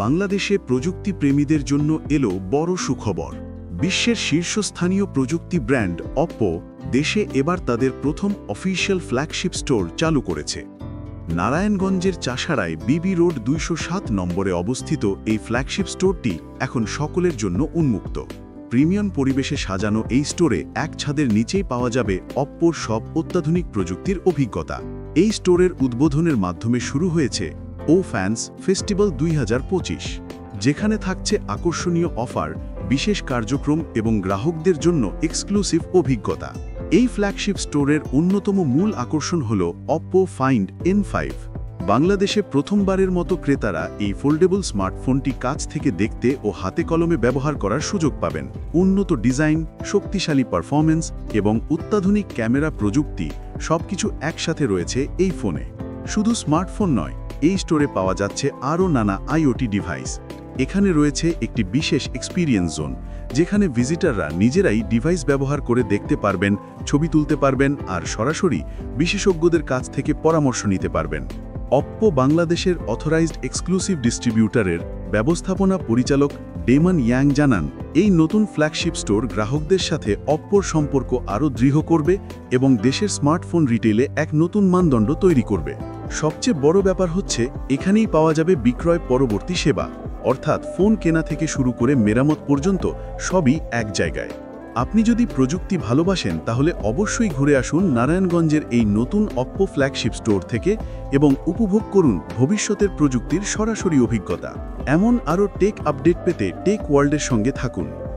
বাংলাদেশে প্রযুক্তি প্রেমীদের জন্য এলো বড় সুখবর। বিশ্বের শীর্ষস্থানীয় প্রযুক্তি ব্র্যান্ড অপ্পো দেশে এবার তাদের প্রথম অফিসিয়াল ফ্ল্যাগশিপ স্টোর চালু করেছে। নারায়ণগঞ্জের চাষাড়ায় বিবি রোড 207 নম্বরে অবস্থিত এই ফ্ল্যাগশিপ স্টোরটি এখন সকলের জন্য উন্মুক্ত। প্রিমিয়াম পরিবেশে সাজানো এই স্টোরে এক ছাদের নিচেই পাওয়া যাবে অপ্পোর সব অত্যাধুনিক প্রযুক্তির অভিজ্ঞতা। এই স্টোরের উদ্বোধনের মাধ্যমে শুরু হয়েছে ও ফ্যান্স ফেস্টিভ্যাল 2025, যেখানে থাকছে আকর্ষণীয় অফার, বিশেষ কার্যক্রম এবং গ্রাহকদের জন্য এক্সক্লুসিভ অভিজ্ঞতা। এই ফ্ল্যাগশিপ স্টোরের অন্যতম মূল আকর্ষণ হল অপ্পো ফাইন্ড N5। বাংলাদেশে প্রথমবারের মতো ক্রেতারা এই ফোল্ডেবল স্মার্টফোনটি কাছ থেকে দেখতে ও হাতে কলমে ব্যবহার করার সুযোগ পাবেন। উন্নত ডিজাইন, শক্তিশালী পারফরম্যান্স এবং অত্যাধুনিক ক্যামেরা প্রযুক্তি সবকিছু একসাথে রয়েছে এই ফোনে। শুধু স্মার্টফোন নয়, এই স্টোরে পাওয়া যাচ্ছে আরও নানা আইওটি ডিভাইস। এখানে রয়েছে একটি বিশেষ এক্সপিরিয়েন্স জোন, যেখানে ভিজিটাররা নিজেরাই ডিভাইস ব্যবহার করে দেখতে পারবেন, ছবি তুলতে পারবেন আর সরাসরি বিশেষজ্ঞদের কাছ থেকে পরামর্শ নিতে পারবেন। অপ্পো বাংলাদেশের অথরাইজড এক্সক্লুসিভ ডিস্ট্রিবিউটরের ব্যবস্থাপনা পরিচালক ডেমন ইয়াং জানান, এই নতুন ফ্ল্যাগশিপ স্টোর গ্রাহকদের সাথে অপ্পোর সম্পর্ক আরও দৃঢ় করবে এবং দেশের স্মার্টফোন রিটেলে এক নতুন মানদণ্ড তৈরি করবে। সবচেয়ে বড় ব্যাপার হচ্ছে, এখানেই পাওয়া যাবে বিক্রয় পরবর্তী সেবা, অর্থাৎ ফোন কেনা থেকে শুরু করে মেরামত পর্যন্ত সবই এক জায়গায়। আপনি যদি প্রযুক্তি ভালোবাসেন তাহলে অবশ্যই ঘুরে আসুন নারায়ণগঞ্জের এই নতুন অপ্পো ফ্ল্যাগশিপ স্টোর থেকে এবং উপভোগ করুন ভবিষ্যতের প্রযুক্তির সরাসরি অভিজ্ঞতা। এমন আরও টেক আপডেট পেতে টেক ওয়ার্ল্ডের সঙ্গে থাকুন।